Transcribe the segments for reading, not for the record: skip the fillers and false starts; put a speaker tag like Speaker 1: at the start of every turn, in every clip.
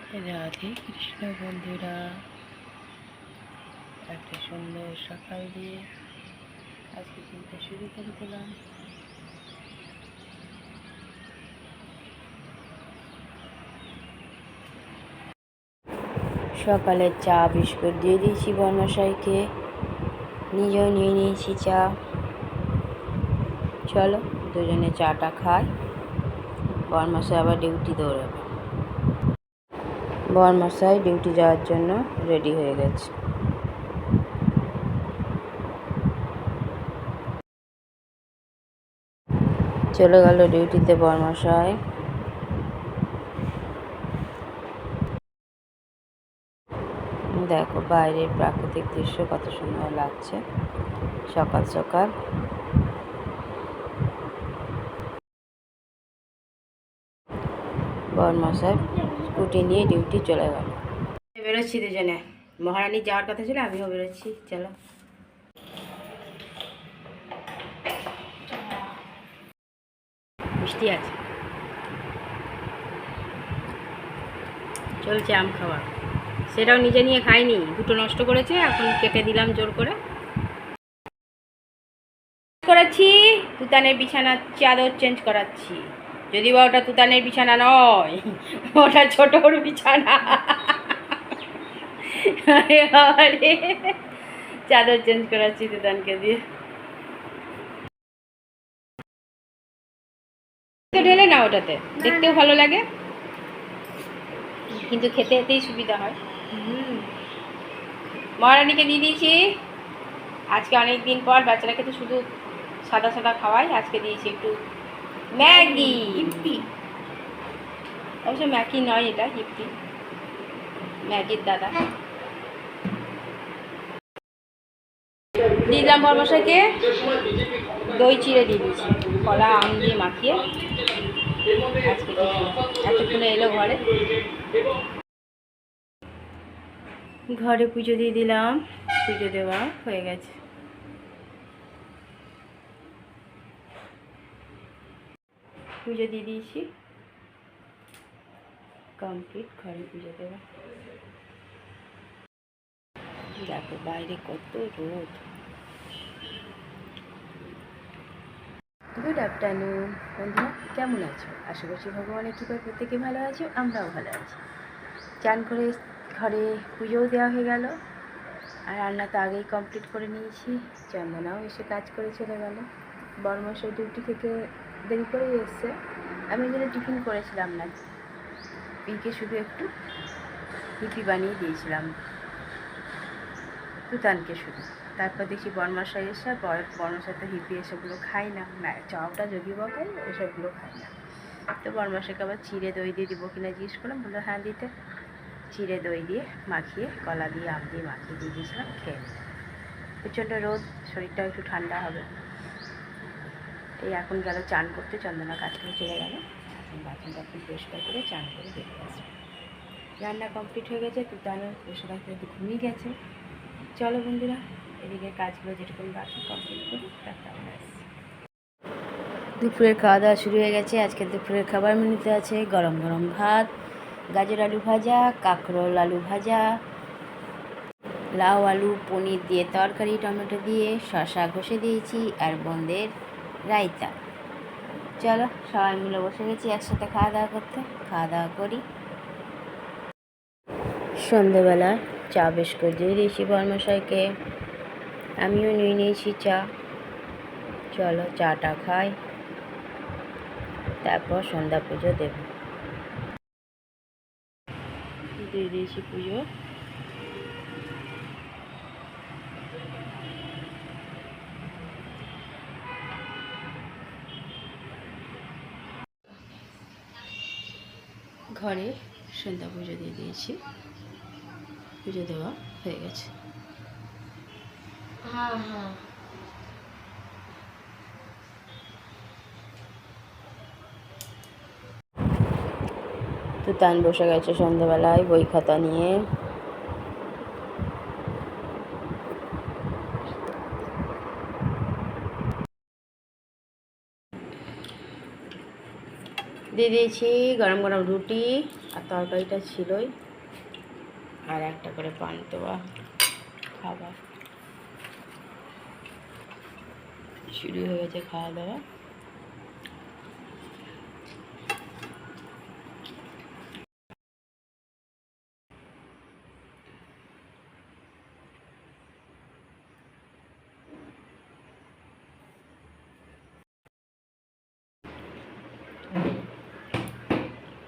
Speaker 1: রাধে কৃষ্ণ বন্ধুরা, একটা সুন্দর সকাল দিয়ে আজকে দিনটা শুরু করে দিলাম। সকালে চা বিস্কুট দিয়ে দিয়েছি বর্মশাইকে, নিজেও নিয়ে নিয়েছি চা। চলো দুজনে চাটা খাই, বর্মশাই আবার ডিউটি দৌড়াবে। বর্মশাই ডিউটি যাওয়ার জন্য রেডি হয়ে গেছে। চলে গেল ডিউটিতে বর্মশাই। দেখো বাইরের প্রাকৃতিক দৃশ্য কত সুন্দর লাগছে সকাল সকাল। বর্মশাই স্কুটি নিয়ে ডিউটি চলে গেল। বেরোচ্ছি দুজনে, মহারানী যাওয়ার কথা ছিল, আমিও বেরোচ্ছি। চলো মিষ্টি আছে, চলছে আম খাওয়া। সেটাও নিজে নিয়ে খাইনি, দুটো নষ্ট করেছে, এখন কেটে দিলাম জোর করে। করাচ্ছি তুতানের বিছানার চাদর চেঞ্জ করাচ্ছি, যদি বা ওটা তুতানের বিছানা নয়, ওটা ছোটর বিছানা। আরে চাদর চেঞ্জ করাচ্ছি তুতানকে দিয়ে। ঢেলে না, ওটাতে দেখতেও ভালো লাগে, কিন্তু খেতে খেতেই সুবিধা হয়। মহারানীকে দিয়ে দিয়েছি। আজকে অনেক দিন পর বাচ্চারা খেতে শুধু সাদা সাদা খাওয়াই, আজকে দিয়েছি একটু ম্যাগি। হিপ্পি, অবশ্য ম্যাগি নয়, এটা হিপ্পি, ম্যাগির দাদা। দিলাম বর্মশাইকে দই চিড়ে দিয়ে দিয়েছি, কলা আম দিয়ে মাখিয়ে। আজকে এতক্ষণে এলো ঘরে, ঘরে পুজো দিয়ে দিলাম। পুজো দেওয়া হয়ে গেছে। পুজো দিয়ে দিয়েছি, কমপ্লিট ঘরে পুজো দেওয়া। দেখো বাইরে কত রোদ। গুড আফটারনুন বন্ধুরা, কেমন আছো? আশা করছি ভগবানের কৃপায় প্রত্যেকে ভালো আছো, আমরাও ভালো আছি। চান করে ঘরে পুজোও দেওয়া হয়ে গেল, আর রান্না তো আগেই কমপ্লিট করে নিয়েছি। চন্দনাও এসে কাজ করে চলে গেল। বর্মশাই ডিউটি থেকে দেরি করেই এসছে। আমি এখানে টিফিন করেছিলাম না, পিকে শুধু একটু হিপি বানিয়ে দিয়েছিলাম তুতানকে শুধু। তারপর দেখি বর্মশাই এসে, বর্মশাই তো হিপি এসবগুলো খায় না, চাওটা যদিও বা খাই, ওসবগুলো খায় না। তো বর্মশাইকে আবার চিড়ে দই দিয়ে দিব কিনা জিজ্ঞেস করলাম, বললো হ্যাঁ দিতে। চিড়ে দই দিয়ে মাখিয়ে, কলা দিয়ে আম দিয়ে মাখিয়ে দিয়ে দিয়েছিলাম, খেয়ে নিই। প্রচণ্ড রোদ, শরীরটাও একটু ঠান্ডা হবে। এই এখন গেল চান করতে, চন্দনা কাজ করে চলে গেল। এখন বাথরুম টাথরুম পরিষ্কার করে চান করে বেরিয়ে আসবে। রান্না কমপ্লিট হয়ে গেছে, তুতানও বসে থাকতে একটু ঘুমিয়ে গেছে। চলো বন্ধুরা, এদিকে কাজগুলো যেটুকুন বাকি কমপ্লিট করি, তারপর আমরা আসছি। দুপুরের খাওয়া দাওয়া শুরু হয়ে গেছে। আজকে দুপুরের খাবার মেনুতে আছে গরম গরম ভাত, গাজর আলু ভাজা, কাঁকরোল আলু ভাজা, লাউ আলু পনির দিয়ে তরকারি, টমেটো দিয়ে শসা ঘষে দিয়েছি, আর বোঁদের রায়তা। চলো সবাই মিলে বসে গেছি একসাথে খাওয়া দাওয়া করতে, খাওয়া দাওয়া করি। সন্ধেবেলা চা বিস্কুট দিয়ে দিয়েছি বর্মশাইকে, আমিও নিয়ে নিয়েছি চা। চলো চাটা খাই, তারপর সন্ধ্যা পুজো দেব। দিয়ে দিয়েছি পুজো। ঘরে সন্ধ্যা পুজো দিয়ে দিয়েছি, পুজো দেওয়া হয়ে গেছে। তুতান বসে গেছে সন্ধ্যাবেলায় বই খাতা নিয়ে। দিয়ে দিয়েছি গরম গরম রুটি, আর তরকারিটা ছিলই, আর একটা করে পান্তুয়া খাবার। শুরু হয়ে গেছে খাওয়া দাওয়া।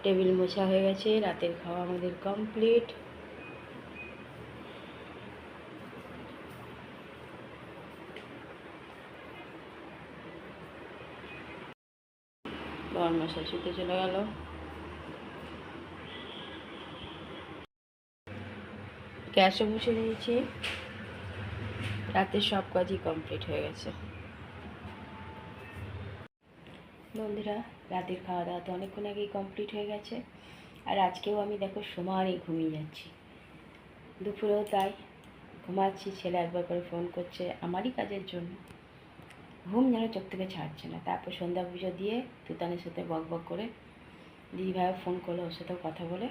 Speaker 1: টেবিল মোছা হয়ে গেছে, রাতের খাওয়া আমাদের কমপ্লিট। বরমশাই শুতে চলে গেল। গ্যাসও মুছে নিয়েছি, রাতের সব কাজই কমপ্লিট হয়ে গেছে। বন্ধুরা, রাতের খাওয়া দাওয়া তো অনেকক্ষণ আগেই কমপ্লিট হয়ে গেছে, আর আজকেও আমি দেখো সমানে ঘুমিয়ে যাচ্ছি। দুপুরেও তাই ঘুমাচ্ছি, ছেলে একবার করে ফোন করছে আমারই কাজের জন্য, ঘুম যেন চোখ থেকে ছাড়ছে না। তারপর সন্ধ্যা পুজো দিয়ে তুতানের সাথে বক বক করে দিদিভাইও ফোন করলো, ওর সাথেও কথা বলে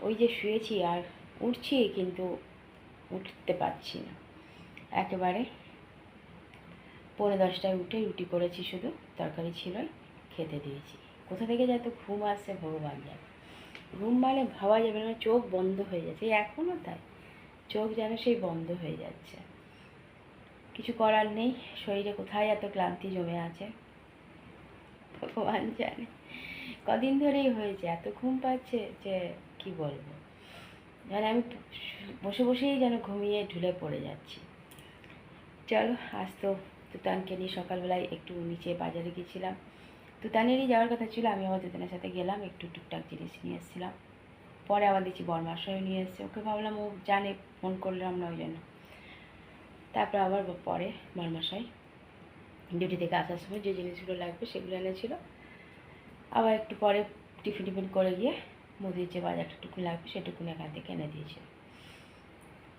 Speaker 1: ওই যে শুয়েছি, আর উঠছি কিন্তু উঠতে পারছি না। একেবারে 9:45 উঠে রুটি করেছি, শুধু তরকারি ছিল, খেতে দিয়েছি। কোথা থেকে যে এত ঘুম আসছে ভগবান জানে। ঘুম মানে ভাবা যাবে না, চোখ বন্ধ হয়ে যাচ্ছে, এখনও তাই চোখ যেন সেই বন্ধ হয়ে যাচ্ছে। কিছু করার নেই, শরীরে কোথায় এত ক্লান্তি জমে আছে ভগবান জানে। কদিন ধরেই হয়েছে, এত ঘুম পাচ্ছে যে কি বলবো, যেন আমি বসে বসেই যেন ঘুমিয়ে ঢুলে পড়ে যাচ্ছি। চলো, আজ তো তুতানকে নিয়ে সকালবেলায় একটু নিচে বাজারে গিয়েছিলাম। তুতানেরই যাওয়ার কথা ছিল, আমি আমার তুতানের সাথে গেলাম, একটু টুকটাক জিনিস নিয়ে এসেছিলাম। পরে আবার দেখছি বরমাশাইও নিয়ে এসছে, ওকে ভাবলাম ও জানে ফোন করলাম না ওই জন্য। তারপর আবার পরে বরমাশাই ডিউটি থেকে আসার সময় যে জিনিসগুলো লাগবে সেগুলো এনেছিল। আবার একটু পরে টিফিন করে গিয়ে মুদির যে বাজারটুকু লাগবে সেটুকুন এখান থেকে এনে দিয়েছিল।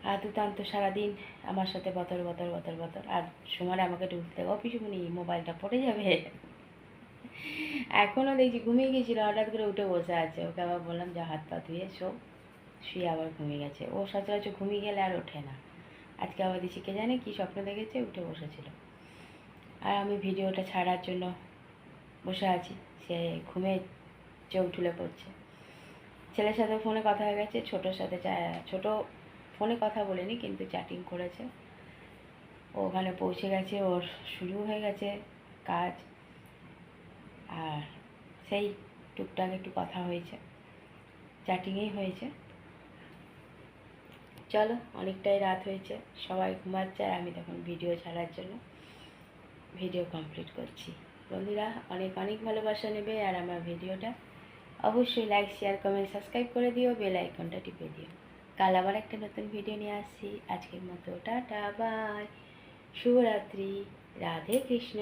Speaker 1: আর তুতান তো সারাদিন আমার সাথে বতর বতর বতর বতর, আর সময় আমাকে ঢুকতে দেবো পিছুমনি মোবাইলটা পড়ে যাবে। এখনও দেখছি ঘুমিয়ে গিয়েছিল, হঠাৎ করে উঠে বসে আছে। ওকে আবার বললাম যা হাত পা ধুয়ে সব, শুয়ে আবার ঘুমিয়ে গেছে। ও সচরাচর ঘুমিয়ে গেলে আর ওঠে না। আজকে আবার দিচ্ছি কে জানে কী স্বপ্ন দেখেছে, উঠে বসেছিল। আর আমি ভিডিওটা ছাড়ার জন্য বসে আছি, সে ঘুমে চোখ ঢুলে পড়ছে। ছেলের সাথে ফোনে কথা হয়ে গেছে, ছোটোর সাথে ছোটো ফোনে কথা বলেনি কিন্তু চ্যাটিং করেছে। ও ওখানে পৌঁছে গেছে, ওর শুরু হয়ে গেছে কাজ, আর সেই টুকটাক একটু কথা হয়েছে, চ্যাটিংয়েই হয়েছে। চলো, অনেকটাই রাত হয়েছে, সবাই ঘুমাচ্ছে, আর আমি তখন ভিডিও ছাড়ার জন্য ভিডিও কমপ্লিট করছি। বন্ধুরা, অনেক অনেক ভালোবাসা নেবে, আর আমার ভিডিওটা অবশ্যই লাইক শেয়ার কমেন্ট সাবস্ক্রাইব করে দিও, বেল আইকনটা টিপে দিও। কাল আবার একটা নতুন ভিডিও নিয়ে আসছি। আজকের মতো টাটা, বাই, শুভরাত্রি, রাধে কৃষ্ণ।